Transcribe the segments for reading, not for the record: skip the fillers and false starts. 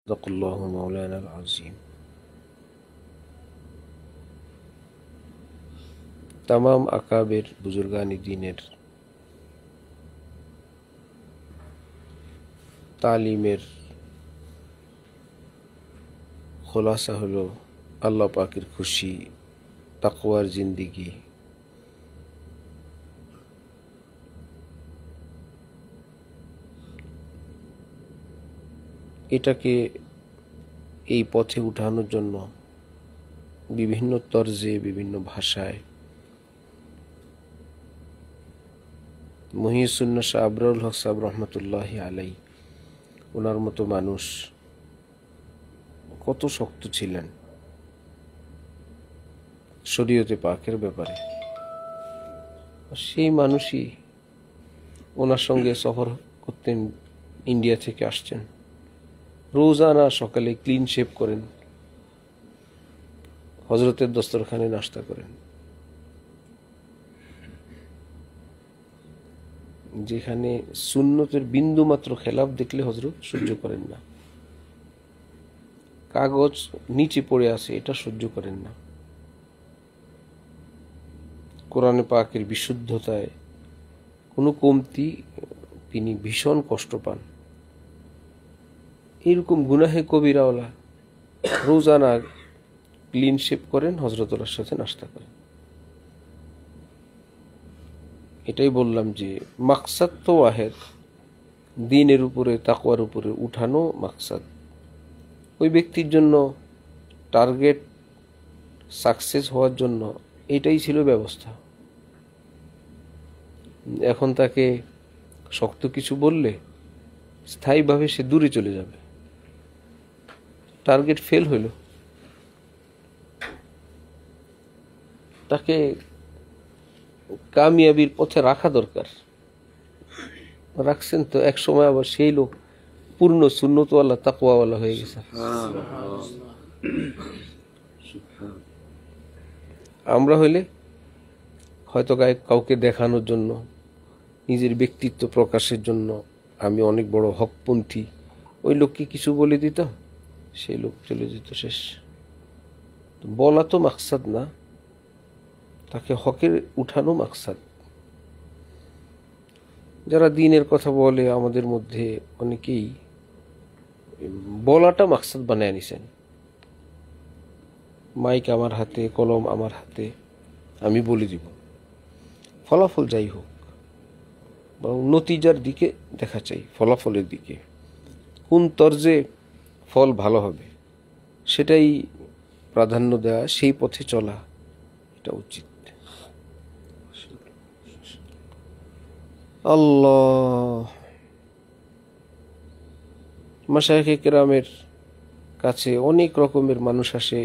সাদাকাল্লাহু মাওলানাল আযীম। তামাম আকাবের বুজুর্গানি দ্বীনের তালিমের খোলাসা হলো আল্লাহ পাকের খুশি, তাকওয়ার জিন্দিগি। এটাকে এই পথে উঠানোর জন্য বিভিন্ন তরজে, বিভিন্ন ভাষায় মুহিউস-সুন্নাহ শাহ আবরারুল হক সাহেব রহমতুল্লাহি আলাই, ওনার মতো মানুষ কত শক্ত ছিলেন শরীয়তে পাকের ব্যাপারে। সেই মানুষই ওনার সঙ্গে সফর করতেন, ইন্ডিয়া থেকে আসছেন, রোজানা সকালে ক্লিন শেভ করেন, হজরতের দস্তরখানে নাস্তা করেন, যেখানে সুন্নতের বিন্দু মাত্র খেলাফ দেখলে হজরত সহ্য করেন না, কাগজ নিচে পড়ে আছে এটা সহ্য করেন না, কোরআনে পাকের বিশুদ্ধতায় কোনো কমতি তিনি ভীষণ কষ্ট পান। এরকম গুনাহে কবিরাওয়ালা রোজানা ক্লিন শেভ করেন, হজরতুল্লাহর সাথে নাস্তা করেন। এটাই বললাম যে মাকসাদ তো ওয়াহেদ, দ্বীনের উপরে, তাকওয়ার উপরে উঠানো মাকসাদ। ওই ব্যক্তির জন্য টার্গেট সাকসেস হওয়ার জন্য এটাই ছিল ব্যবস্থা। এখন তাকে শক্ত কিছু বললে স্থায়ীভাবে সে দূরে চলে যাবে, টার্গেট ফেল হইল। তাকে কামিয়াবির পথে রাখা দরকার। রাখছেন তো, এক সময় আবার সেই লোক পূর্ণ সুন্নতওয়ালা, তাকওয়াওয়ালা হয়ে গেছে। আমরা হইলে হয়তো কাউকে দেখানোর জন্য, নিজের ব্যক্তিত্ব প্রকাশের জন্য আমি অনেক বড় হকপন্থী, ওই লোককে কিছু বলে দিতাম, সেই লোক চলে যেত, শেষ। বলা তো মাকসাদ না, তাকে হকের উঠানো মাকসাদ। যারা দ্বীনের কথা বলে আমাদের মধ্যে অনেকেই বলাটা মাকসাদ বানায় নিছেন। মাইক আমার হাতে, কলম আমার হাতে, আমি বলে দিব, ফলাফল যাই হোক, বরং নতিজার দিকে দেখা চাই, ফলাফলের দিকে, কোন তর্জে ফল ভালো হবে সেটাই প্রাধান্য দেওয়া, সেই পথে চলা, এটা উচিত। আল্লাহ, মাশায়েখে কেরামের কাছে অনেক রকমের মানুষ আসে।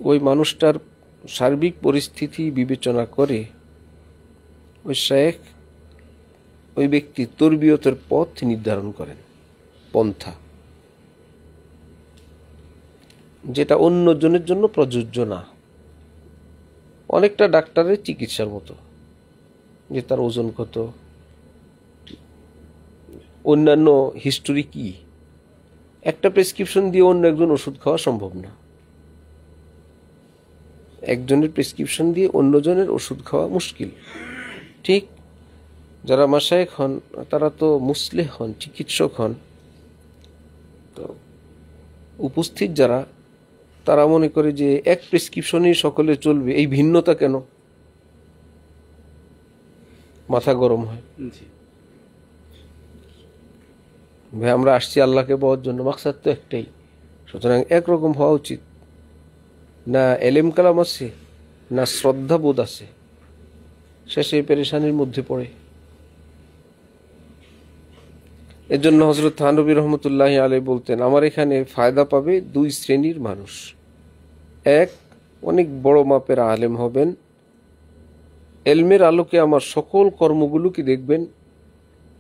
ওই মানুষটার সার্বিক পরিস্থিতি বিবেচনা করে ওই শায়েখ ওই ব্যক্তির তরবিয়তের পথ নির্ধারণ করেন, পন্থা, যেটা অন্যজনের জন্য প্রযোজ্য না। অনেকটা ডাক্তারের চিকিৎসার মতো, যে তার ওজন কত, অন্যান্য হিস্টোরি কি, একটা প্রেসক্রিপশন দিয়ে অন্য একজন ওষুধ খাওয়া সম্ভব না। একজনের প্রেসক্রিপশন দিয়ে অন্যজনের ওষুধ খাওয়া মুশকিল। ঠিক যারা মাশায়েখ হন তারা তো মুসলিহ হন, চিকিৎসক হন। তো উপস্থিত যারা, তারা মনে করে যে এক প্রেসক্রিপশনই সকলে চলবে, এই ভিন্নতা কেন, মাথা গরম হয়। ভাই আমরা আসছি আল্লাহকে পাওয়ার জন্য, মাকসাদ তো একটাই, সুতরাং একরকম হওয়া উচিত না। এলেম কালাম আছে না, শ্রদ্ধাবোধ আছে, শেষে পেরেশানির মধ্যে পড়ে। এর জন্য হযরত থানবী রহমতুল্লাহি আলাইহি বলতেন, আমার এখানে ফায়দা পাবে দুই শ্রেণীর মানুষ। এক, অনেক বড় মাপের আলেম হবেন, এলমের আলোকে আমার সকল কর্মগুলোকে দেখবেন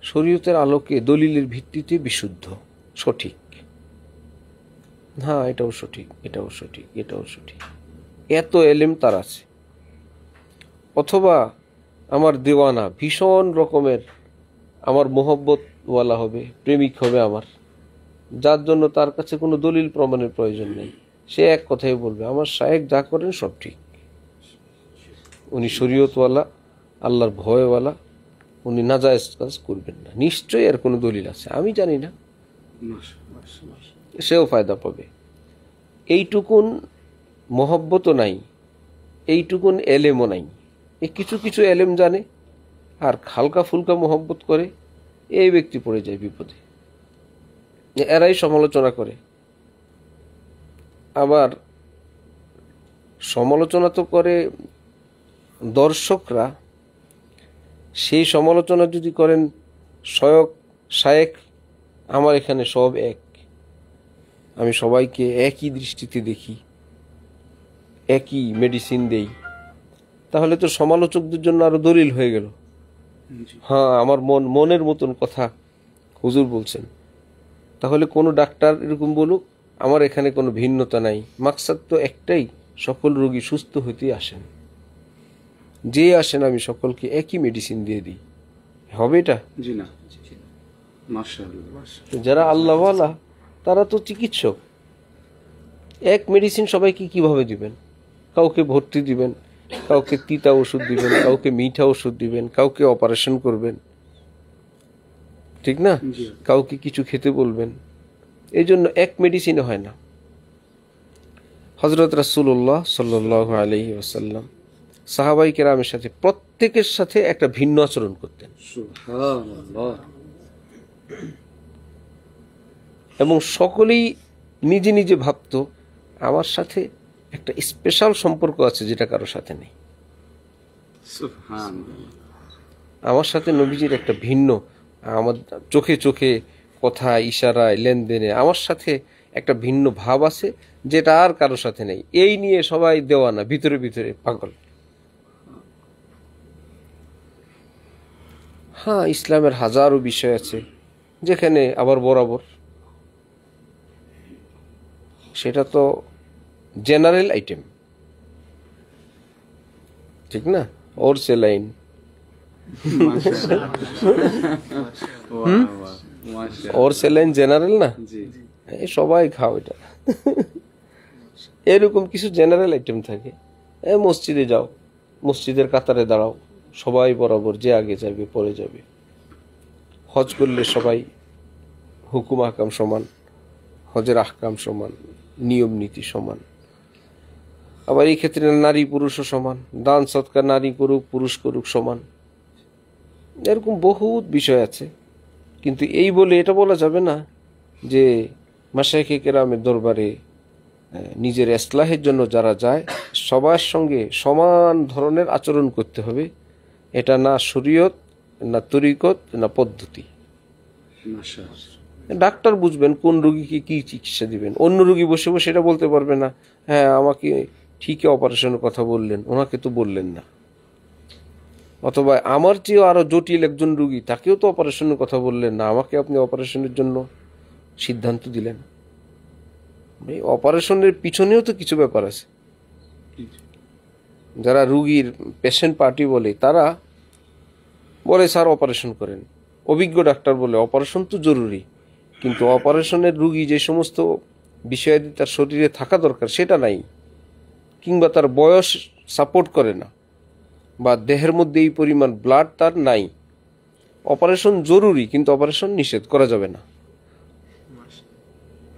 শরীয়তের আলোকে, দলিলের ভিত্তিতে বিশুদ্ধ, সঠিক। হ্যাঁ, এটাও সঠিক, এটাও সঠিক, এটাও সঠিক, এত এলেম তার আছে। অথবা আমার দেওয়ানা, ভীষণ রকমের আমার মোহব্বতওয়ালা হবে, প্রেমিক হবে আমার, যার জন্য তার কাছে কোনো দলিল প্রমাণের প্রয়োজন নেই। সে এক কথাই বলবে, আমার শায়েখ যা করেন সব ঠিক, উনি শরীয়তওয়ালা, আল্লাহর ভয়ওয়ালা, উনি নাজায়েজ কাজ করবেন না, নিশ্চয়ই এর কোনো দলিল আছে, আমি জানি না। সেও ফায়দা পাবে। এইটুকুন মহব্বতও নাই, এইটুকুন এলেমও নাই। এই কিছু কিছু এলেম জানে আর হালকা ফুলকা মহব্বত করে, এই ব্যক্তি পড়ে যায় বিপদে। এরাই সমালোচনা করে। আবার সমালোচনা তো করে দর্শকরা, সেই সমালোচনা যদি করেন শায়েখ আমার এখানে সব এক, আমি সবাইকে একই দৃষ্টিতে দেখি, একই মেডিসিন দেই, তাহলে তো সমালোচকদের জন্য আরো দলিল হয়ে গেল। হ্যাঁ, আমার মনের মতন কথা হুজুর বলছেন। তাহলে কোনো ডাক্তার এরকম বলুক, আমার এখানে কোনো ভিন্নতা নাই, মাকসাদ তো একটাই, সকল রোগী সুস্থ হইতে আসেন, যে আসেন আমি সকলকে একই মেডিসিন দিয়ে দিই, হবে এটা? জি না। মাশাআল্লাহ। যারা আল্লাহওয়ালা তারা তো চিকিৎসক, এক মেডিসিন সবাইকে কিভাবে দিবেন? কাউকে ভর্তি দিবেন, কাউকে তিতা ওষুধ দিবেন, কাউকে মিঠা ওষুধ দিবেন, কাউকে অপারেশন করবেন, ঠিক না? কাউকে কিছু খেতে বলবেন। এই জন্য এক মেডিসিনে হয় না। হযরত রাসূলুল্লাহ সাল্লাল্লাহু আলাইহি ওয়াসাল্লাম সাহাবায়ে কেরামের সাথে প্রত্যেকের সাথে একটা ভিন্ন আচরণ করতেন, সুবহানাল্লাহ। এবং সকলেই নিজে নিজে ভাবতো আমার সাথে একটা স্পেশাল সম্পর্ক আছে যেটা কারোর সাথে নেই। সুবহানাল্লাহ। আমার সাথে নবীজির একটা ভিন্ন, আমার চোখে চোখে কথা, ইশারায়, লেনদেনে আমার সাথে একটা ভিন্ন ভাব আছে যেটা আর কারোর সাথে নেই। এই নিয়ে সবাই দেওয়ানা, ভিতরে ভিতরে পাগল। হ্যাঁ, ইসলামের হাজারো বিষয় আছে যেখানে আবার বরাবর, সেটা তো জেনারেল আইটেম, ঠিক না? ওর সেলাইন, ওর সেলাইন জেনারেল না, এই সবাই খাও এটা। এরকম কিছু জেনারেল আইটেম থাকে। মসজিদে যাও, মসজিদের কাতারে দাঁড়াও, সবাই বরাবর, যে আগে যাবে পরে যাবে। হজ করলে সবাই হুকুম আহকাম সমান, হজের আহকাম সমান, নিয়ম নীতি সমান। আবার এই ক্ষেত্রে নারী পুরুষও সমান, দান সৎকার নারী করুক পুরুষ করুক সমান। এরকম বহুত বিষয় আছে। কিন্তু এই বলে এটা বলা যাবে না যে মাশায়েখে কেরামের দরবারে নিজের ইসলাহের জন্য যারা যায় সবার সঙ্গে সমান ধরনের আচরণ করতে হবে। এটা না শরীয়ত, না তরিকত, না পদ্ধতি। ডাক্তার বুঝবেন কোন রোগীকে কি চিকিৎসা দিবেন। অন্য রোগী বসে বসে এটা বলতে পারবে না, হ্যাঁ আমাকে ঠিকই অপারেশনের কথা বললেন, ওনাকে তো বললেন না। অথবা আমার চেয়েও আরো জটিল একজন রোগী, তাকেও তো অপারেশনের কথা বললেন না, আমাকে আপনি অপারেশনের জন্য সিদ্ধান্ত দিলেন। এই অপারেশনের পিছনেও তো কিছু ব্যাপার আছে। যারা রুগীর পেশেন্ট পার্টি বলে, তারা বলে স্যার অপারেশন করেন। অভিজ্ঞ ডাক্তার বলে অপারেশন তো জরুরি, কিন্তু অপারেশনের রুগী যে সমস্ত বিষয়াদি তার শরীরে থাকা দরকার সেটা নাই, কিংবা তার বয়স সাপোর্ট করে না, বা দেহের মধ্যে এই পরিমাণ ব্লাড তার নাই। অপারেশন জরুরি, কিন্তু অপারেশন নিষেধ করা যাবে না।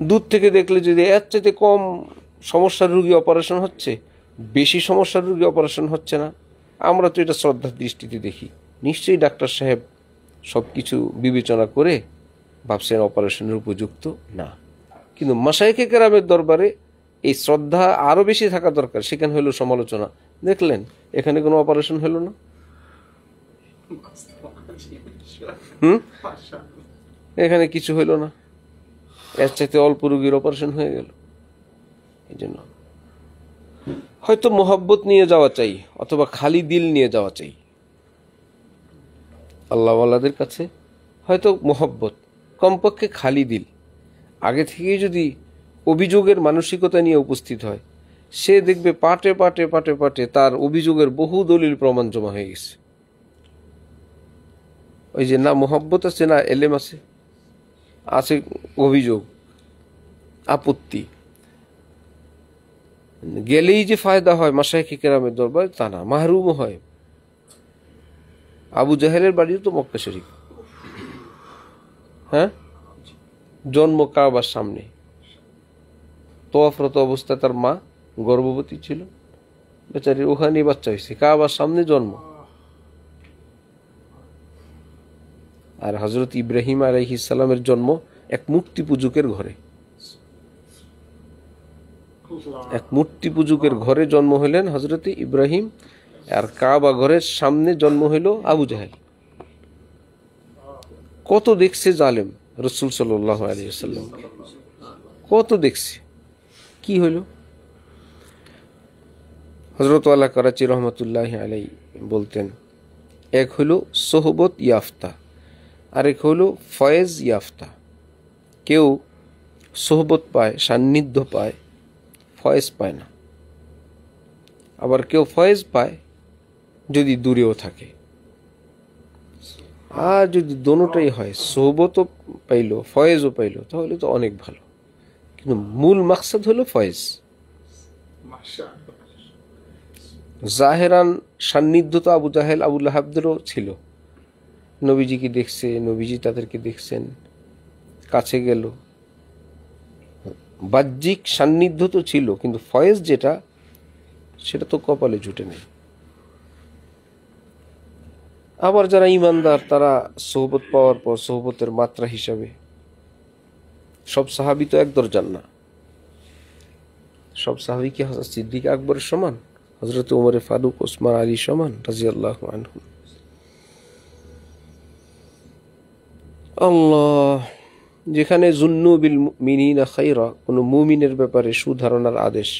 দূর থেকে দেখলে যদি এর চাইতে কম সমস্যার রুগী অপারেশন হচ্ছে, বেশি সমস্যার রুগী অপারেশন হচ্ছে না, আমরা তো এটা শ্রদ্ধার দৃষ্টিতে দেখি। নিশ্চয়ই ডাক্তার সাহেব সব কিছু বিবেচনা করে ভাবছেন অপারেশনের উপযুক্ত না। কিন্তু মাশায়েখে কেরামের দরবারে এই শ্রদ্ধা আরো বেশি থাকা দরকার। সেখানে হলো সমালোচনা, দেখলেন এখানে কোনো অপারেশন হলো না, এখানে কিছু হলো না, এর চাইতে অল্প রোগীর অপারেশন হয়ে গেল। এই জন্য হয়তো মোহাব্বত নিয়ে যাওয়া চাই, অথবা খালি দিল নিয়ে যাওয়া চাই। আল্লাহওয়ালাদের কাছে হয়তো মোহাব্বত, কমপক্ষে খালি দিল। আগে থেকেই যদি অভিযোগের মানসিকতা নিয়ে উপস্থিত হয়, সে দেখবে পাটে পাটে পাটে পাটে তার অভিযোগের বহু দলিল প্রমাণ জমা হয়ে গেছে। ওই যে না মোহাব্বত আছে, না এলেম আছে, আছে অভিযোগ, আপত্তি, গেলেই যে ফায়দা হয় মাশায়েখ কেরামের দরবার তা না, মাহরুমও হয়। আবু জাহেলের বাড়িও তো মক্কা শরীফ, হ্যাঁ, জন্ম কাবার সামনে, তোয়াফরত অবস্থায় তার মা গর্ভবতী ছিল, বেচারি ওখানেই বাচ্চা হয়েছে, কাবার সামনে জন্ম। আর হযরত ইব্রাহিম আলাইহিস সালামের জন্ম এক মূর্তি পূজকের ঘরে, এক মূর্তি পূজকের ঘরে জন্ম হলেন হযরত ইব্রাহিম, আর কাবা ঘরের সামনে জন্ম হইল আবু জাহেল। কত দেখছে জালেম রাসূল সাল্লাল্লাহু আলাইহি ওয়াসাল্লাম, কত দেখছে। কি হইল? হযরত আলা করাচি রহমতুল্লাহ আলাইহি বলতেন, এক হইল সোহবত ইয়াফতা, আরেক হইল ফয়েজ ইয়াফতা। কেউ সোহবত পায়, সান্নিধ্য পায়, ফয়েজ পায় না। আবার কেউ ফয়েজ পায় যদি দূরেও থাকে। আর যদি দোনোটাই হয়, সোহবতও পাইল ফয়েজও পাইল, তাহলে তো অনেক ভালো। কিন্তু মূল মাকসাদ হলো ফয়েজ। জাহেরান সান্নিধ্য তো আবু জাহেল আবু লাহাবদেরও ছিল, নবীজিকে দেখছে, নবীজি তাদেরকে দেখছেন, কাছে গেল, বাহ্যিক সান্নিধ্য তো ছিল, কিন্তু ফয়েজ যেটা, সেটা তো কপালে জুটে নেই। আবার যারা ইমানদার তারা সোহবত পাওয়ার পর সোহবতের মাত্রা হিসাবে, সব সাহাবী তো এক দরজার না। সব সাহাবী কি হযরত সিদ্দিক আকবরের সমান, হযরত ওমর ফারুক ওসমান আলী সমান রাদিয়াল্লাহু আনহুম? আল্লাহ, যেখানে যুন্নু বিল মুমিনিনা খায়রা, কোনো মুমিনের ব্যাপারে সুধারণার আদেশ,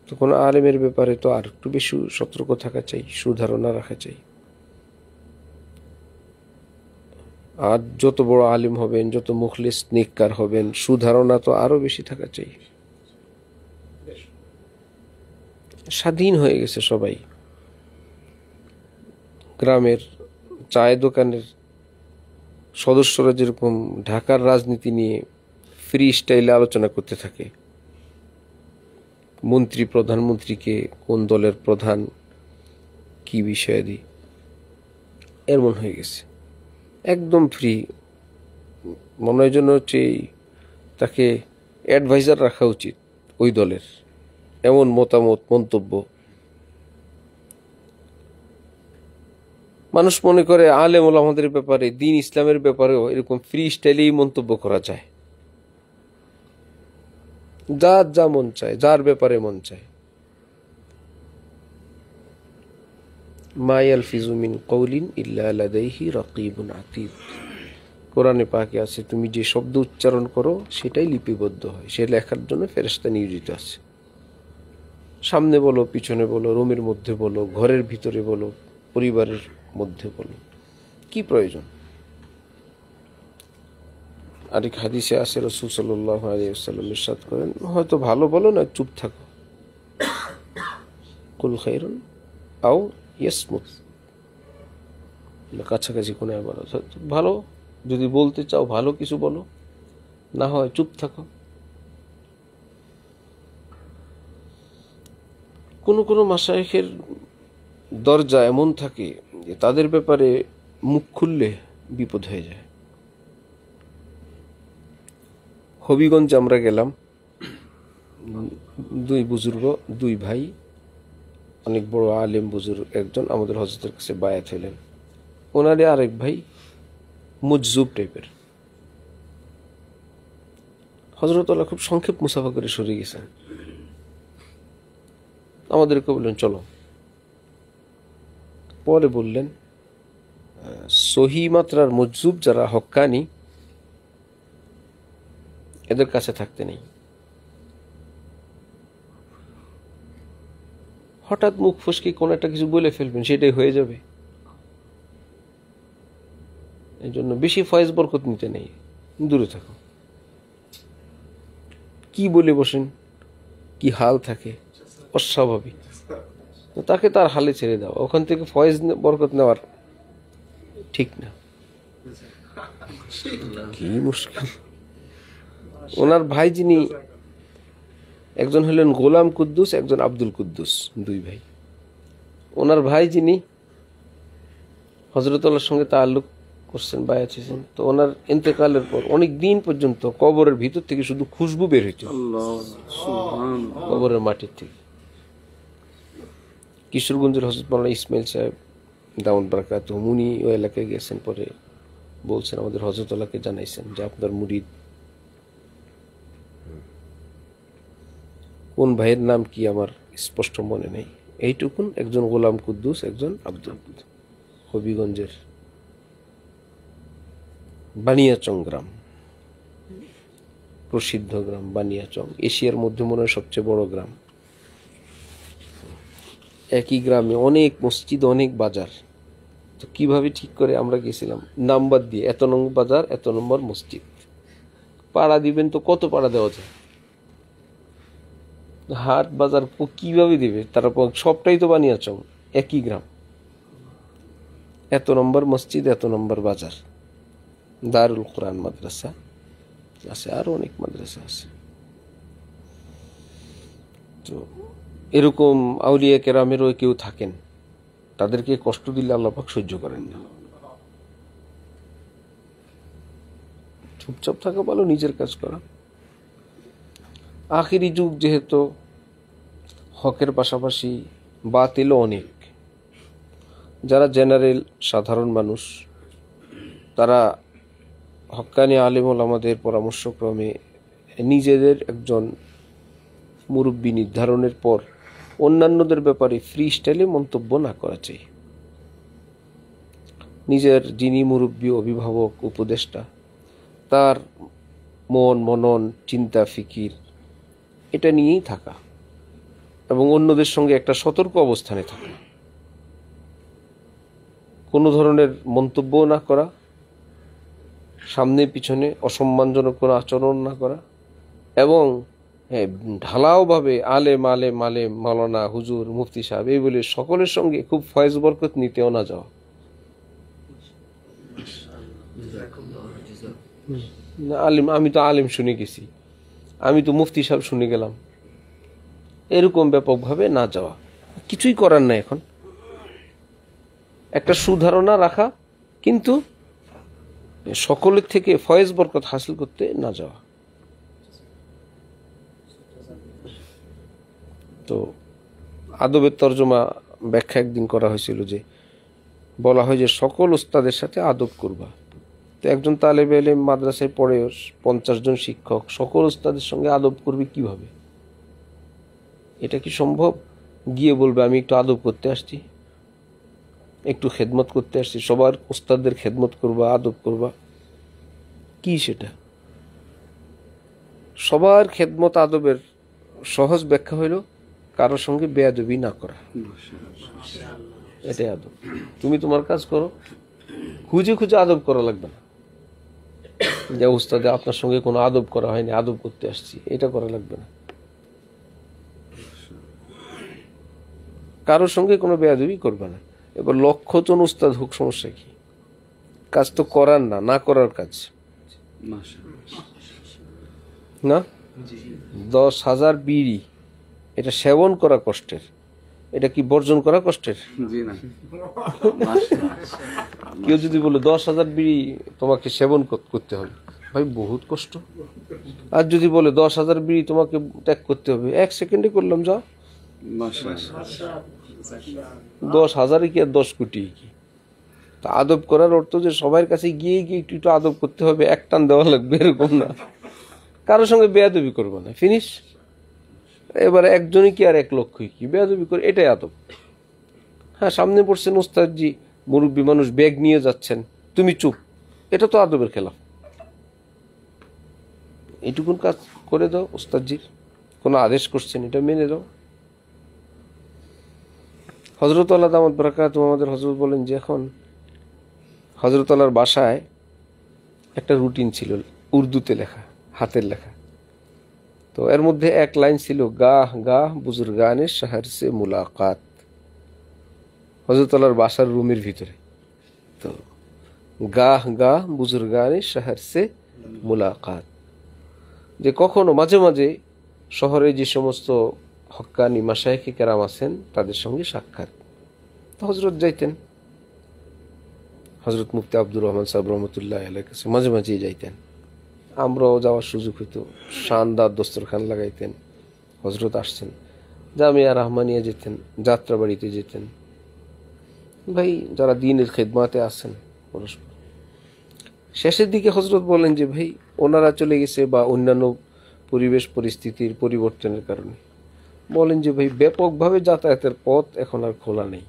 তো কোনো আলেমের ব্যাপারে তো আর একটু বেশি সতর্ক থাকা চাই, সুধারণা রাখা চাই। আর যত বড় আলিম হবেন, যত মুখলিস নেককার হবেন, সুধারণা তো আরো বেশি থাকা চাই। স্বাধীন হয়ে গেছে সবাই। গ্রামের চায়ের দোকানের সদস্যরা যেরকম ঢাকার রাজনীতি নিয়ে ফ্রি স্টাইলে আলোচনা করতে থাকে, মন্ত্রী প্রধানমন্ত্রীকে কোন দলের প্রধান, কি বিষয়াদি, এমন হয়ে গেছে, একদম ফ্রি। মনে হয় যেন হচ্ছে তাকে অ্যাডভাইজার রাখা উচিত ওই দলের, এমন মতামত মন্তব্য। মানুষ মনে করে আলেম ওলামাদের ব্যাপারে, দ্বীন ইসলামের ব্যাপারেও এরকম ফ্রি স্টাইলেই মন্তব্য করা যায়, যার যা মন চায়, যার ব্যাপারে মন চায়। মা ইয়ালফিজু মিন কওলিন ইল্লা লাদাইহি রাকিবুন আতীদ। কোরআনে পাকে আছে, তুমি যে শব্দ উচ্চারণ করো সেটাই লিপিবদ্ধ হয়, সে লেখার জন্য ফেরেশতা নিয়োজিত আছে। সামনে বলো, পিছনে বলো, রুমের মধ্যে বলো, ঘরের ভিতরে বলো, পরিবারের মধ্যে বলো, কি প্রয়োজন? আরেক হাদিসে আছে রাসূল সাল্লাল্লাহু আলাইহি ওয়াসাল্লাম ইরশাদ করেন, হয়তো ভালো বলো না চুপ থাকো, কুল খায়রুন আও ইয়াসমুত, কাছাকাছি কোন বলো, ভালো যদি বলতে চাও ভালো কিছু বলো, না হয় চুপ থাকো। কোন কোন মাশায়েখের দরজা এমন থাকে যে তাদের ব্যাপারে মুখ খুললে বিপদ হয়ে যায়। হবিগঞ্জ আমরা গেলাম, দুই বুজুর্গ, দুই ভাই, অনেক বড় আলেম বুজুর্গ, একজন আমাদের হযরতের কাছে বায়াত হলেন, ওনারে আরেক ভাই মুজজুব টাইপের। হযরত আল্লাহ খুব সংক্ষেপ মুসাফা করে সরে গেছেন, আমাদেরকে বললেন চলো। পরে বললেন সহি মাত্রার মুজজুব যারা হক্কানি, এদের কাছে থাকতে নেই। হঠাৎ মুখ ফসকে কোন একটা কিছু বলে ফেলবেন, সেটাই হয়ে যাবে। এই জন্য বেশি ফয়েজ বরকত নিতে নেই, দূরে থাকো। কি বলে বসেন, কি হাল থাকে অস্বাভাবিক, তাকে তার হালে ছেড়ে দাও, ওখান থেকে ফয়েজ বরকত নেওয়ার ঠিক না। কি মুশকিল। ওনার ভাই যিনি, একজন হলেন গোলাম কুদ্দুস, একজন আব্দুল কুদ্দুস, দুই ভাই। ওনার ভাই যিনি হযরতুল্লাহর সঙ্গে তাআল্লুক করছেন, বায়াত হয়েছেন, তো ওনার ইন্তেকালের পর অনেক দিন পর্যন্ত কবরের ভিতর থেকে শুধু খুশবু বের হইত, আল্লাহ সুবহানাল্লাহ। কবরের মাটির থেকে। কিশোরগঞ্জের হযরত মাওলানা ইসমাইল সাহেব দাউদ বারাকাত উনি ওই এলাকায় গেছেন, পরে বলছেন আমাদের হযরতুল্লাহকে জানাইছেন যে আপনার মুরিদ। কোন ভাইয়ের নাম কি আমার স্পষ্ট মনে নেই, এইটুকুন, একজন গোলাম কুদ্দুস, একজন আব্দুল কুদ্দুস, হবিগঞ্জের বানিয়াচং গ্রাম, প্রসিদ্ধ গ্রাম বানিয়াচং, এশিয়ার মধ্যে মনে হয় সবচেয়ে বড় গ্রাম। একই গ্রামে অনেক মসজিদ, অনেক বাজার। তো কিভাবে ঠিক করে আমরা গেছিলাম নাম্বার দিয়ে, এত নম্বর বাজার, এত নম্বর মসজিদ। পাড়া দিবেন তো কত পাড়া দেওয়া যায়, হাট বাজার কিভাবে দিবে, তারপর সবটাই তো বানিয়াচং, একই গ্রাম, এত নম্বর মসজিদ, এত নম্বর বাজার। দারুল কোরআন মাদ্রাসা আছে, আরো অনেক মাদ্রাসা আছে। তো এরকম আউলিয়া কেরামেরও কেউ থাকেন, তাদেরকে কষ্ট দিলে আল্লাহ পাক সহ্য করেন না। চুপচাপ থাকা ভালো, নিজের কাজ করা। আখিরি যুগ যেহেতু, হকের পাশাপাশি বাতিলও অনেক। যারা জেনারেল সাধারণ মানুষ, তারা হক্কানি আলেম ওলামাদের পরামর্শক্রমে নিজেদের একজন মুরব্বী নির্ধারণের পর অন্যান্যদের ব্যাপারে ফ্রি স্টাইলে মন্তব্য না করা চাই। নিজের যিনি মুরব্বী, অভিভাবক, উপদেষ্টা, তার মন, মনন, চিন্তা, ফিকির, এটা নিয়েই থাকা এবং অন্যদের সঙ্গে একটা সতর্ক অবস্থানে থাকা। কোনো ধরনের মন্তব্য না করা, সামনে পিছনে অসম্মানজনক কোনো আচরণ না করা, এবং ঢালাওভাবে আলেম আলেম আলেম, মাওলানা, হুজুর, মুফতি সাহেব এই বলে সকলের সঙ্গে খুব ফয়েজ বরকত নিতেও না যাওয়া। না আলিম, আমি তো আলিম শুনে গেছি, আমি তো মুফতি সাহেব শুনে গেলাম, এরকম ব্যাপকভাবে না যাওয়া। কিছুই করার নাই এখন, একটা সুধারণা রাখা, কিন্তু সকলের থেকে ফয়েজ বরকত হাসিল করতে না যাওয়া। তো আদবের তর্জমা ব্যাখ্যা একদিন করা হয়েছিল, যে বলা হয় যে সকল উস্তাদের সাথে আদব করবা। তো একজন তালেবে ইলম মাদ্রাসায় পড়ে, 50 জন শিক্ষক, সকল উস্তাদের সঙ্গে আদব করবে কিভাবে? এটা কি সম্ভব? গিয়ে বলবে আমি একটু আদব করতে আসছি, একটু খেদমত করতে আসছি, সবার উস্তাদদের খেদমত করবা, আদব করবা, কি সেটা? সবার খেদমত আদবের সহজ ব্যাখ্যা হইল কারোর সঙ্গে বেয়াদবি না করা, এটাই আদব। তুমি তোমার কাজ করো, খুঁজে খুঁজে আদব করা লাগবে না, যে উস্তাদে আপনার সঙ্গে কোনো আদব করা হয়নি, আদব করতে আসছি, এটা করা লাগবে না। কারোর সঙ্গে কোনো বেয়াদবি করবে না। এবার 1,00,000 জন উস্তাদ হোক, সমস্যা কি? কাজ তো করার না, না করার কাজ না। 10,000 বিড়ি, এটা সেবন করা কষ্টের, এটা কি বর্জন করা কষ্টের? জি না। কেউ যদি বলে 10,000 বিড়ি তোমাকে সেবন করতে হবে, ভাই বহুত কষ্ট। আর যদি বলে 10,000 বিড়ি তোমাকে ত্যাগ করতে হবে, 1 সেকেন্ডে করলাম, যাও। 10,000 কি আর 10 কোটি কি? তা আদব করার অর্থ যে সবার কাছে গিয়ে গিয়ে একটু একটু আদব করতে হবে, এক টান দেওয়া লাগবে, এরকম না। কারোর সঙ্গে বেয়াদবি করবো না, ফিনিশ। এবারে একজনই কি আর 1,00,000 কি বেয়াদবি করে? এটাই আদব। হ্যাঁ, সামনে পড়ছেন উস্তাদজি, মুরব্বী মানুষ, ব্যাগ নিয়ে যাচ্ছেন, তুমি চুপ, এটা তো আদবের খেলাফ। এইটুকুন কাজ করে দাও, উস্তাদজির কোনো আদেশ করছেন, এটা মেনে দাও। হযরত আল্লাহ দামাত বারাকাতুহু আমাদের হযরত বলেন যে এখন হযরত আল্লাহর বাসায় একটা রুটিন ছিল, উর্দুতে লেখা, হাতের লেখা। তো এর মধ্যে এক লাইন ছিল, গাহ গাহ বুজুর্গানে শহর সে মুলাকাত। হযরত আল্লাহর বাসার রুমের ভিতরে, তো গাহ গাহ বুজুর্গানে শহর সে মুলাকাত, যে কখনো মাঝে মাঝে শহরে যে সমস্ত হক্কানি মাশায়েখে কেরাম আছেন তাদের সঙ্গে সাক্ষাৎ। তো হজরত যাইতেন, হজরত মুফতি আব্দুর রহমান সাহেব রহমতুল্লাহ আলাইহির কাছে মাঝে মাঝেই যাইতেন। আমরাও যাওয়ার সুযোগ হইতো, শানদার দস্তরখান লাগাইতেন। হজরত আসছেন, জামিয়া রহমানিয়া যেতেন, যাত্রাবাড়িতে যেতেন। ভাই যারা দ্বীনের খেদমাতে আছেন পরস্পর। শেষের দিকে হজরত বলেন যে ভাই ওনারা চলে গেছে বা অন্যান্য পরিবেশ পরিস্থিতির পরিবর্তনের কারণে বলেন যে ভাই ব্যাপকভাবে যাতায়াতের পথ এখন আর খোলা নেই।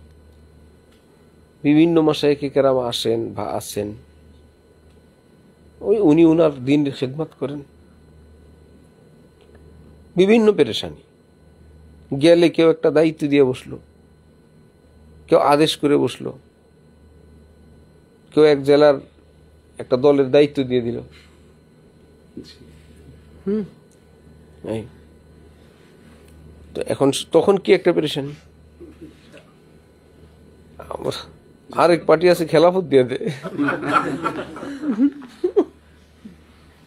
বিভিন্ন মাশায়েখে কেরাম আসেন বা আছেন, উনি উনার দ্বীনের খেদমত করেন। বিভিন্ন পেরেশানি গেলে কেউ একটা দায়িত্ব দিয়ে বসলো, কেউ আদেশ করে বসলো, কেউ এক জেলার একটা দলের দায়িত্ব দিয়ে দিল। এই তো এখন তখন কি একটা পেরেশানি। আরেক পার্টি আছে খেলাফত দিয়ে দেয়।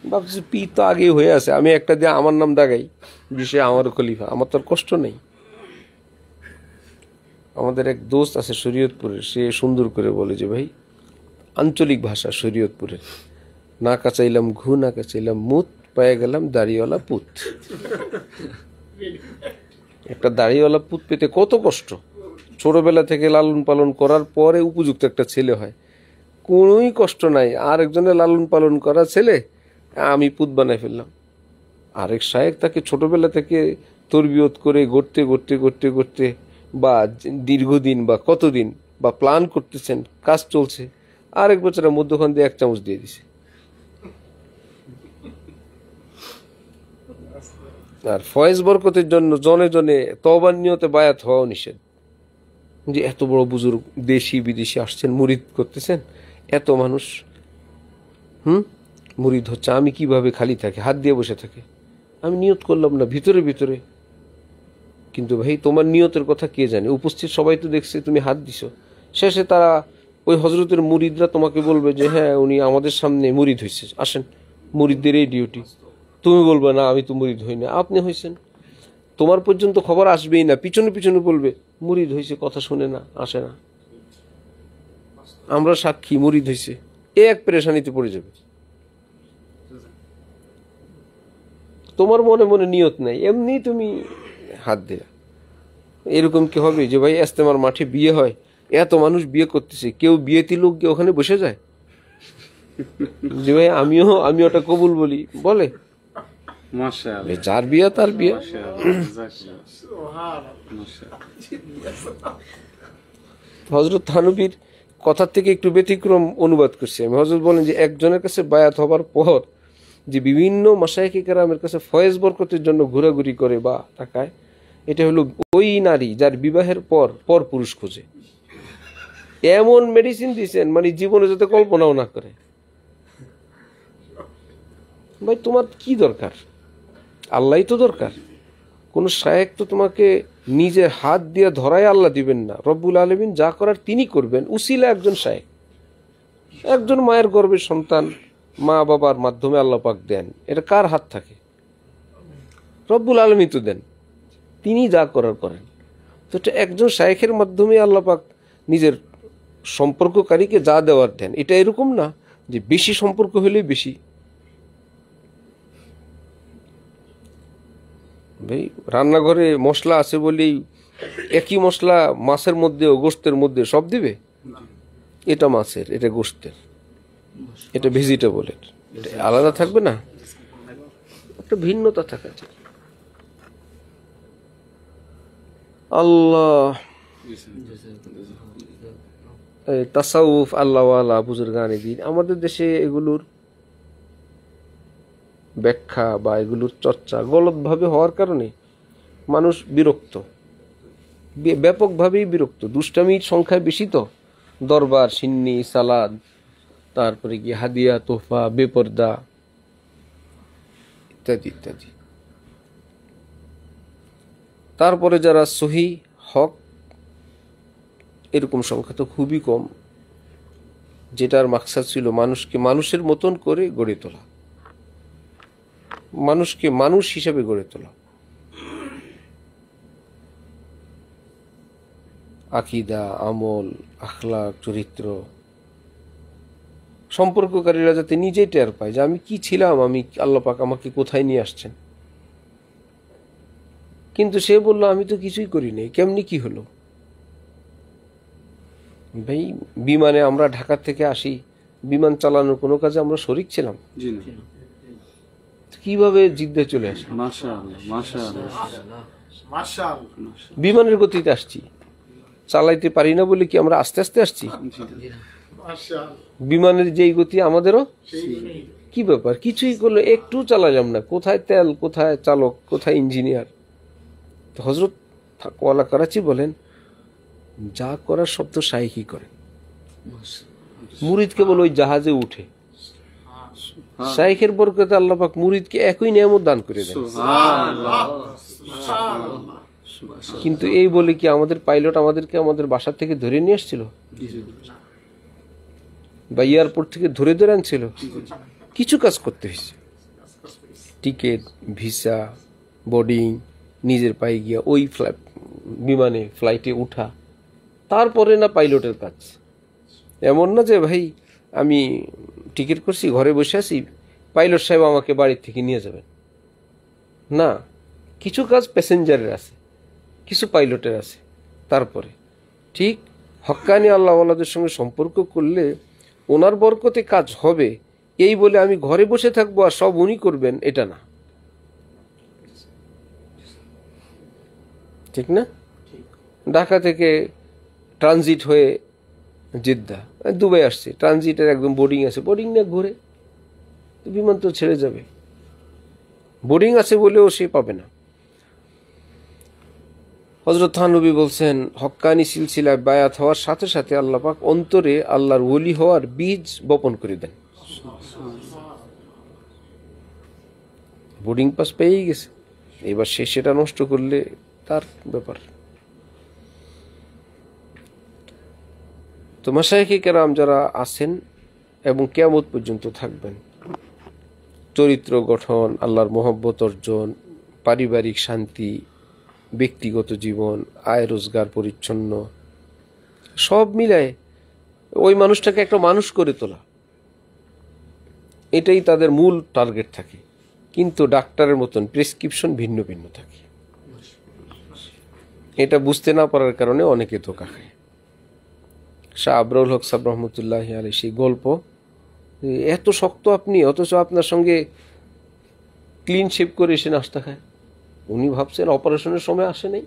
ভাবছি পি তো আগে হয়ে আছে, আমি একটা দিয়ে আমার নাম দাগাই, বিষয়ে আমার খলিফা, আমার তো আর কষ্ট নেই। আমাদের এক দোস্ত আছে শরীয়তপুরের, সে সুন্দর করে বলে যে ভাই আঞ্চলিক ভাষা শরীয়তপুরের, না কাচাইলাম ঘু না কাচাইলাম মুত, পেয়ে গেলাম দাড়িওয়ালা পুত। একটা দাড়িওয়ালা পুত পেতে কত কষ্ট। ছোটবেলা থেকে লালন পালন করার পরে উপযুক্ত একটা ছেলে হয়, কোনোই কষ্ট নাই। আর একজনের লালন পালন করা ছেলে আমি পুত বানাই ফেললাম। আরেক শায়েখ তাকে ছোটবেলা থেকে তরবিয়ত করে গড়তে গড়তে গড়তে গড়তে বা দীর্ঘদিন বা কতদিন বা প্ল্যান করতেছেন, কাজ চলছে, আরেক বছরের মধ্যখান দিয়ে এক চামচ দিয়ে দিছে। আর ফয়েজ বরকতের জন্য জনে জনে তওবার নিয়তে বায়াত হওয়া নিষেধ। যে এত বড় বুজুর্গ দেশি বিদেশি আসছেন, মুরিদ করতেছেন, এত মানুষ মুরিদ হচ্ছে, আমি কিভাবে খালি থাকে হাত দিয়ে বসে থাকে? আমি নিয়ত করলাম না ভিতরে ভিতরে, কিন্তু ভাই তোমার নিয়তের কথা কে জানে? উপস্থিত সবাই তো দেখছে তুমি হাত দিছো। শেষে তারা ওই হজরতের মুরিদরা তোমাকে বলবে যে হ্যাঁ উনি আমাদের সামনে মুরিদ হয়েছে, আসেন, মুরিদদের এই ডিউটি। তুমি বলবে না আমি তো মুরিদ হই না, আপনি হয়েছেন। তোমার পর্যন্ত খবর আসবেই না, পিছনে পিছনে বলবে মুরিদ হয়েছে, কথা শুনে না, আসে না, আমরা সাক্ষী মুরিদ হয়েছে। এ এক পেরেশানিতে পড়ে যাবে। তোমার মনে মনে নিয়ত নাই, এমনি তুমি হাত দেয়া। এরকম কি হবে যে ভাই ইজতেমার মাঠে বিয়ে হয়, এত মানুষ বিয়ে করতেছে, কেউ বিয়েতে লোক গিয়ে ওখানে বসে যায় যে ভাই আমি ওটা কবুল বলি, বলে যার বিয়ে তার বিয়ে। হযরত থানবীর কথা থেকে একটু ব্যতিক্রম অনুবাদ করছি আমি। হযরত বলেন যে একজনের কাছে বায়াত হবার পর যে বিভিন্ন মাশায়েখে কেরামের কাছে ফয়েজ বরকতের জন্য ঘোরাঘুরি করে বা তাকায়, এটা হলো ওই নারী যার বিবাহের পর পর পুরুষ খোঁজে। এমন মেডিসিন দিয়েছেন মানে জীবনে যাতে কল্পনাও না করে। ভাই তোমার কি দরকার? আল্লাহই তো দরকার। কোন শায়েখ তো তোমাকে নিজের হাত দিয়ে ধরাই আল্লাহ দিবেন না। রব্বুল আলামিন যা করার তিনি করবেন। উসিলা একজন শায়েখ, একজন মায়ের গর্ভের সন্তান মা বাবার মাধ্যমে আল্লাহ পাক দেন, এটা কার হাত থাকে? রব্বুল আলামিন তো দেন, তিনি যা করার করেন। তো এটা একজন শায়েখের মাধ্যমে আল্লাহ পাক নিজের সম্পর্ককারীকে যা দেওয়ার দেন। এটা এরকম না যে বেশি সম্পর্ক হলেই বেশি। ভাই রান্নাঘরে মশলা আছে বলেই একই মশলা মাছের মধ্যে ও গোশতের মধ্যে সব দিবে? এটা মাছের, এটা গোশতের, এটা ভেজিটেবলের, এটা আলাদা থাকবে না? একটা ভিন্নতা থাকা চাই। আল্লাহ তাসাউফ আল্লাহওয়ালা বুজুর্গানে দ্বীন, আমাদের দেশে এগুলোর ব্যাখ্যা বা এগুলোর চর্চা গলতভাবে হওয়ার কারণে মানুষ বিরক্ত, ব্যাপকভাবেই বিরক্ত। দুষ্টামির সংখ্যায় বেশি তো, দরবার, সিন্নি, সালাদ, তারপরে কি হাদিয়া, তোহফা, বেপর্দা ইত্যাদি ইত্যাদি। তারপরে যারা সহি হক, এরকম সংখ্যা তো খুবই কম, যেটার মাকসাদ ছিল মানুষকে মানুষের মতন করে গড়ে তোলা। মানুষকে মানুষ হিসেবে গড়ে তোলা, আকীদা, আমল, আখলাক, চরিত্র। সম্পর্ককারীরা যাতে নিজেই টের পায় যে আমি কি ছিলাম, আমি আল্লাহ পাক আমাকে কোথায় নিয়ে আসছেন। কিন্তু সে বলল আমি তো কিছুই করিনি, কেমনি কি হলো? ভাই, বিমানে আমরা ঢাকা থেকে আসি, বিমান চালানোর কোনো কাজে আমরা শরিক ছিলাম? জি না। কিভাবে জিদ্দে চলে আসি? মাশাআল্লাহ, মাশাআল্লাহ, মাশাআল্লাহ। বিমানের গতিতে আসছি, চালাইতে পারি না বলে কি আমরা আস্তে আস্তে আসছি? জি না। বিমানের যেই গতি আমাদেরও কি ব্যাপার, কিছুই করলো একটু চালালাম না, কোথায় তেল, কোথায় চালক, কোথায় ইঞ্জিনিয়ার। তো হজরত ওয়ালা করাচি বলেন যা করার সব তো শাইখই করে। মুরিদ কেবল ওই জাহাজে উঠে, শাইখের বরকতে আল্লাহ পাক মুরিদকে একই নিয়ামত দান করে দেন। সুবহানাল্লাহ। কিন্তু এই বলে কি আমাদের পাইলট আমাদেরকে আমাদের বাসা থেকে ধরে নিয়ে আসছিল বা এয়ারপোর্ট থেকে ধরে ধরে আনছিল? কিছু কাজ করতে হয়েছে, টিকিট, ভিসা, বোর্ডিং, নিজের পায়ে গিয়া ওই বিমানে ফ্লাইটে উঠা, তারপরে না পাইলটের কাজ। এমন না যে ভাই আমি টিকিট করছি, ঘরে বসে আছি, পাইলট সাহেব আমাকে বাড়ির থেকে নিয়ে যাবেন। না, কিছু কাজ প্যাসেঞ্জারের আছে, কিছু পাইলটের আছে। তারপরে ঠিক হক্কানি আল্লাহওয়ালাদের সঙ্গে সম্পর্ক করলে ওনার বরকতে কাজ হবে, এই বলে আমি ঘরে বসে থাকবো আর সব উনি করবেন, এটা না। ঠিক না? ঢাকা থেকে ট্রানজিট হয়ে জেদ্দা, দুবাই আসছে, ট্রানজিটের একদম বোর্ডিং আছে, বোর্ডিং না ঘুরে তো বিমান তো ছেড়ে যাবে। বোর্ডিং আছে বলেও সে পাবে না। হযরত থানবী বলছেন হক্কানি সিলসিলায় বায়াত হওয়ার সাথে সাথে আল্লাহ পাক অন্তরে আল্লাহর ওলি হওয়ার বীজ বপন করে দেন। বোর্ডিং পাস পেয়েই গেছে, এবার সে সেটা নষ্ট করলে তার ব্যাপার। তো মাশায়েখে কেরাম যারা আছেন এবং কিয়ামত পর্যন্ত থাকবেন, চরিত্র গঠন, আল্লাহর মহব্বত অর্জন, পারিবারিক শান্তি, ব্যক্তিগত জীবন, আয় রোজগার পরিচ্ছন্ন, সব মিলায় ওই মানুষটাকে একটা মানুষ করে তোলা, এটাই তাদের মূল টার্গেট থাকে। কিন্তু ডাক্তারের মতন প্রেসক্রিপশন ভিন্ন ভিন্ন থাকে। এটা বুঝতে না পারার কারণে অনেকে ধোঁকা খায়। শাহ আবরাউল হক সাহেব রহমতুল্লাহ আলাইহি সেই গল্প, এত শক্ত আপনি, অথচ আপনার সঙ্গে ক্লিন শেভ করে এসে নাস্তা খায়। উনি ভাবছেন অপারেশনের সময় আসে নাই,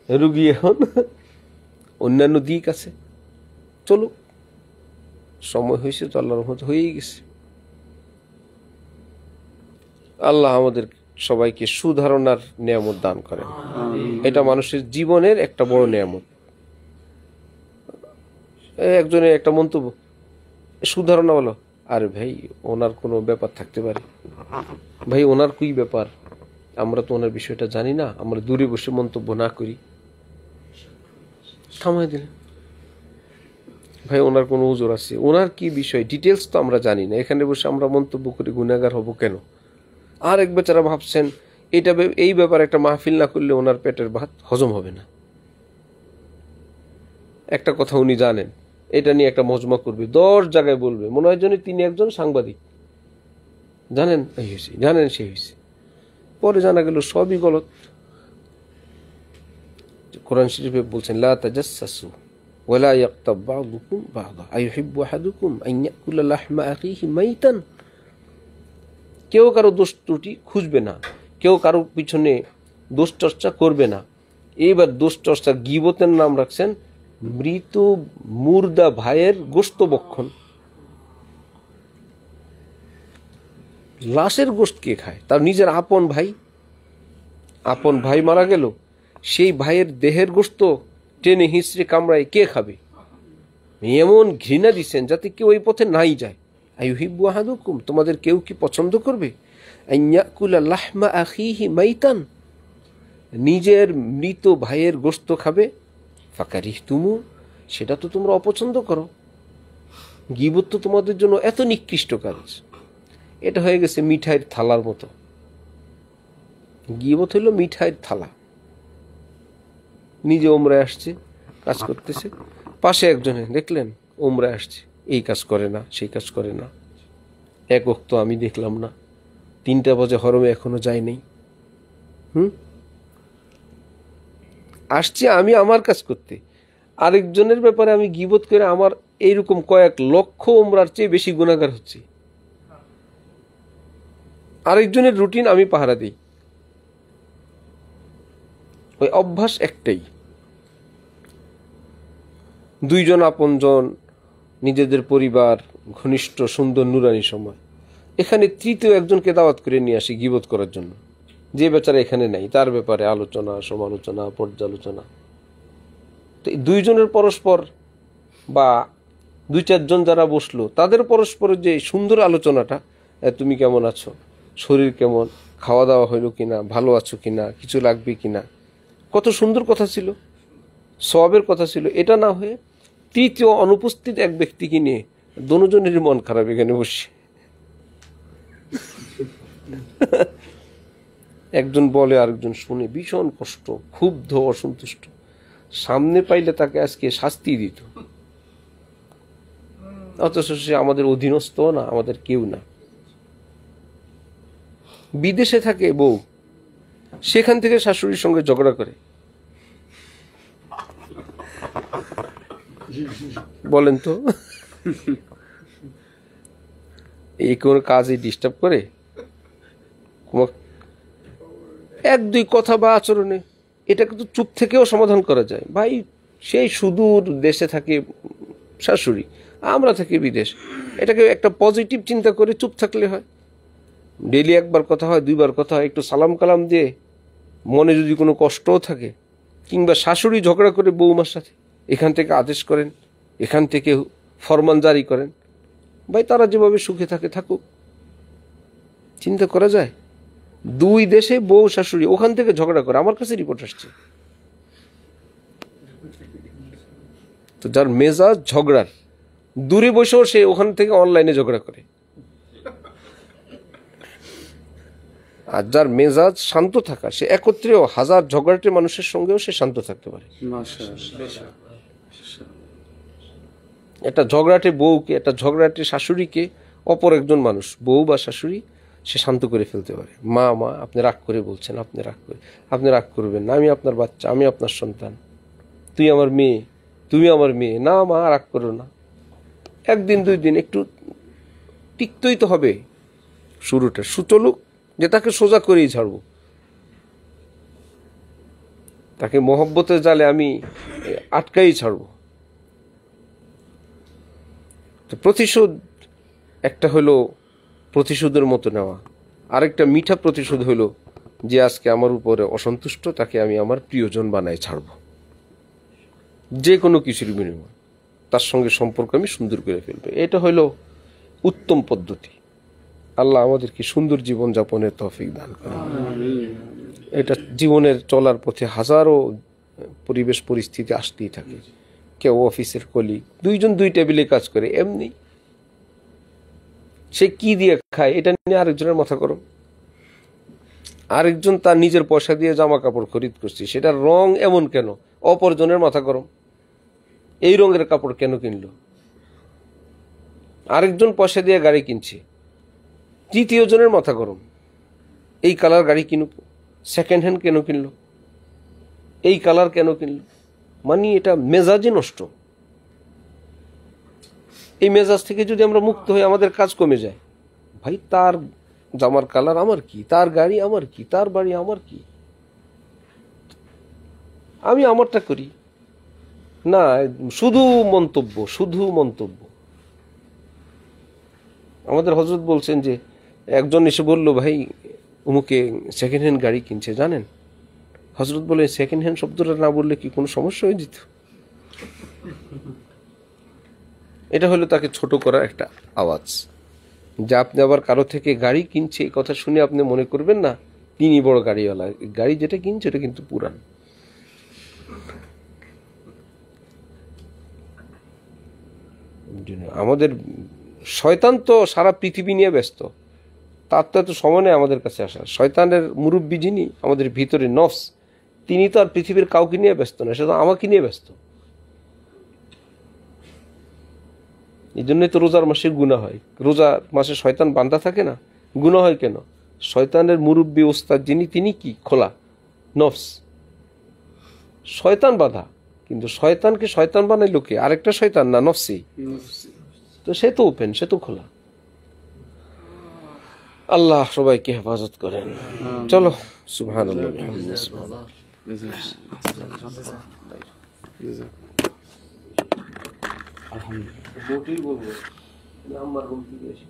রুগী এখন অন্যান্য দিক আছে, চলো সময় হয়েছে তো আল্লাহর রহমত হয়েই গেছে। আল্লাহ আমাদের সবাইকে সুধারণার নিয়ামত দান করেন। এটা মানুষের জীবনের একটা বড় নিয়ামত। একজনের একটা মন্তব্য, সুধারণা বলো, আরে ভাই ওনার কোনো ব্যাপার থাকতে পারে, ভাই ওনার কি ব্যাপার, আমরা তো ওনার বিষয়টা জানি না, আমরা দূরে বসে মন্তব্য না করি। থামাই দিলেন, ভাই ওনার কোনো ওজোর আছে, ওনার কি বিষয় ডিটেলস তো আমরা জানি না, এখানে বসে আমরা মন্তব্য করে গুনাহগার হব কেন? আর এক বেচারা ভাবছেন এটা এই ব্যাপারে একটা মাহফিল না করলে ওনার পেটের ভাত হজম হবে না। একটা কথা উনি জানেন, এটা নিয়ে একটা মজমা করবে, 10 জায়গায় বলবে, মনে হয় যেন তিনি একজন সাংবাদিক, জানেন এই হয়েছে, জানেন সে হয়েছে, পরে জানা গেল সবই গলত। কোরআন শরীফে বলছেন লা তাজাসসু ওয়ালা ইয়াগতাব বা'দুকুম বা'দা আইয়ুহিব্বু আহাদুকুম আন ইয়াকুলা লাহমা আখিহি মাইতান। কেউ কারো দোষ ত্রুটি খুঁজবে না, কেউ কারো পিছনে দোষ চর্চা করবে না। এইবার দোষ চর্চার গীবতের নাম রাখছেন মৃত মুর্দা ভাইয়ের গোশত বক্ষণ। লাশের গোশত কে খায়? তার নিজের আপন ভাই, আপন ভাই মারা গেল, সেই ভাইয়ের দেহের গোশত টেনে হিঁচড়ে কামড়ায় কে খাবে? এমন ঘৃণা দিচ্ছেন যাতে কেউ ওই পথে নাই যায়। আইয়ুহিব্বু আহাদুকুম, তোমাদের কেউ কি পছন্দ করবে আন ইয়াকুলা লাহমা আখিহি মাইতান, নিজের মৃত ভাইয়ের গোশত খাবে? ফাকারিহতুমু, সেটা তো তোমরা অপছন্দ করো। গীবত তো তোমাদের জন্য এত নিকৃষ্ট কাজ, এটা হয়ে গেছে মিঠাইয়ের থালার মতো। গীবত হইল মিঠাইয়ের থালা। নিজে ওমরায় আসছে, কাজ করতেছে, পাশে একজনে দেখলেন ওমরায় আসছে, এই কাজ করে না, সেই কাজ করে না, এক ওয়াক্ত আমি দেখলাম না, 3টা বাজে হরমে এখনো যায় নাই। আসছি আমি আমার কাজ করতে, আরেকজনের ব্যাপারে আমি গীবত করে আমার এইরকম কয়েক লক্ষ ওমরার চেয়ে বেশি গুনাহগার হচ্ছে। আরেকজনের রুটিন আমি পাহারা দিই। ওই অভ্যাস একটাই, 2জন আপনজন, নিজেদের পরিবার, ঘনিষ্ঠ সুন্দর নুরানি সময়, এখানে তৃতীয় একজনকে দাওয়াত করে নিয়ে আসি গীবত করার জন্য, যে বেচারা এখানে নাই, তার ব্যাপারে আলোচনা, সমালোচনা, পর্যালোচনা। তো এই 2জনের পরস্পর বা 2-4 জন যারা বসলো, তাদের পরস্পরের যে সুন্দর আলোচনাটা, তুমি কেমন আছো, শরীর কেমন, খাওয়া দাওয়া হইলো কিনা, ভালো আছো কিনা, কিছু লাগবে কিনা, কত সুন্দর কথা ছিল, সওয়াবের কথা ছিল। এটা না হয়ে তৃতীয় অনুপস্থিত এক ব্যক্তিকে নিয়ে দোনোজনের মন খারাপ এখানে বসে। একজন বলে আরেকজন শুনে ভীষণ কষ্ট, ক্ষুব্ধ, অসন্তুষ্ট। সামনে পাইলে তাকে আজকে শাস্তি দিত, অথচ সে আমাদের অধীনস্থ না, আমাদের কেউ না। বিদেশে থাকে বউ, সেখান থেকে শাশুড়ির সঙ্গে ঝগড়া করে। বলেন তো, এই কোন কাজে ডিস্টার্ব করে? 1-2 কথা বা আচরণে এটা কিন্তু চুপ থেকেও সমাধান করা যায়। ভাই, সেই সুদূর দেশে থাকে শাশুড়ি, আমরা থাকি বিদেশ, এটাকে একটা পজিটিভ চিন্তা করে চুপ থাকলে হয়। ডেইলি 1বার কথা হয়, 2বার কথা হয়, একটু সালাম কালাম দিয়ে, মনে যদি কোনো কষ্টও থাকে, কিংবা শাশুড়ি ঝগড়া করে বৌমার সাথে, এখান থেকে আদেশ করেন, এখান থেকে ফরমান জারি করেন, ভাই তারা যেভাবে সুখে থাকে থাকুক। চিন্তা করা যায়, 2 দেশে বউ শাশুড়ি ওখান থেকে ঝগড়া করে, আমার কাছে রিপোর্ট আসছে। তো যার মেজাজ ঝগড়ার, দূরে বসেও সে ওখান থেকে অনলাইনে ঝগড়া করে। আর যার মেজাজ শান্ত থাকা, সে একত্রেও 1000 ঝগড়াটে মানুষের সঙ্গেও সে শান্ত থাকতে পারে। একটা ঝগড়াটে বউকে, একটা ঝগড়াটে শাশুড়িকে অপর একজন মানুষ, বউ বা শাশুড়ি, সে শান্ত করে ফেলতে পারে। মা আপনি রাগ করে বলছেন, আপনি রাগ করবেন না, আমি আপনার বাচ্চা, আমি আপনার সন্তান, তুই আমার মেয়ে, তুমি আমার মেয়ে, না মা রাগ করো না। 1 দিন 2 দিন একটু টিকতেই তো হবে, শুরুটা সুচলুক, যে তাকে সোজা করেই ছাড়বো। তাকে মহব্বতের জালে আমি আটকাই ছাড়বো। তো প্রতিশোধ একটা হলো প্রতিশোধের মতো নেওয়া, আরেকটা মিঠা প্রতিশোধ হলো যে আজকে আমার উপরে অসন্তুষ্ট, তাকে আমি আমার প্রিয়জন বানায় ছাড়ব, যে কোনো কিছুর বিনিময়ে তার সঙ্গে সম্পর্ক আমি সুন্দর করে ফেলবো। এটা হলো উত্তম পদ্ধতি। আল্লাহ আমাদেরকে সুন্দর জীবন যাপনের তৌফিক দান করেন। এটা জীবনের চলার পথে হাজারো পরিবেশ পরিস্থিতি আসতেই থাকে। কেউ অফিসের কলিগ, 2 জন 2 টেবিলে কাজ করে, এমনি সে কি দিয়ে খায় এটা নিয়ে আরেকজনের মাথা গরম। আরেকজন তার নিজের পয়সা দিয়ে জামা কাপড় খরিদ করছে, সেটার রং এমন কেন, অপরজনের মাথা গরম, এই রঙের কাপড় কেন কিনলো। আরেকজন পয়সা দিয়ে গাড়ি কিনছে, 3য় জনের মাথা গরম, এই কালার গাড়ি কিনুক, সেকেন্ড হ্যান্ড কেন কিনলো, এই কালার কেন কিনলো। মানে এটা মেজাজই নষ্ট। এই মেজাজ থেকে যদি আমরা মুক্ত হই, আমাদের কাজ কমে যায়। ভাই, তার জামার কালার আমার কি, তার গাড়ি আমার কি, তার বাড়ি আমার কি, আমি আমারটা করি না। শুধু মন্তব্য। আমাদের হযরত বলছেন যে একজন এসে বলল, ভাই অমুকে সেকেন্ড হ্যান্ড গাড়ি কিনছে, জানেন? হযরত বলে, সেকেন্ড হ্যান্ড শব্দটা না বললে কি কোনো সমস্যা হয়ে যেত? এটা হলো তাকে ছোট করার একটা আওয়াজ। যে আপনি আবার কারো থেকে গাড়ি কিনছে, এই কথা শুনে আপনি মনে করবেন না তিনি বড় গাড়িওয়ালা। গাড়ি যেটা কিনছে এটা কিন্তু পুরান। আমাদের শয়তান তো সারা পৃথিবী নিয়ে ব্যস্ত, তার তো এত সময় নেই আমাদের কাছে আসার। শয়তানের মুরব্বী যিনি আমাদের ভিতরে নফস, তিনি তো আর পৃথিবীর কাউকে নিয়ে ব্যস্ত না, সে তো আমাকে নিয়ে ব্যস্ত। এই জন্যই তো রোজার মাসে গুনাহ হয়। রোজার মাসে শয়তান বান্ধা থাকে না, গুনাহ হয় কেন? শয়তানের মুরব্বী ওস্তাদ যিনি, তিনি কি খোলা? নফস। শয়তান বাধা, কিন্তু শয়তানকে শয়তান বানাইলো কে? আরেকটা শয়তান না নফসি? তো সে তো ওপেন, সে তো খোলা। আল্লাহ সবাইকে হেফাজত করেন। চলো, সুবহানাল্লাহ, আলহামদুলিল্লাহ, সুবহানাল্লাহ। আলহামদুলিল্লাহ। মোটেই বলবো না, আমার রুম থেকে এসে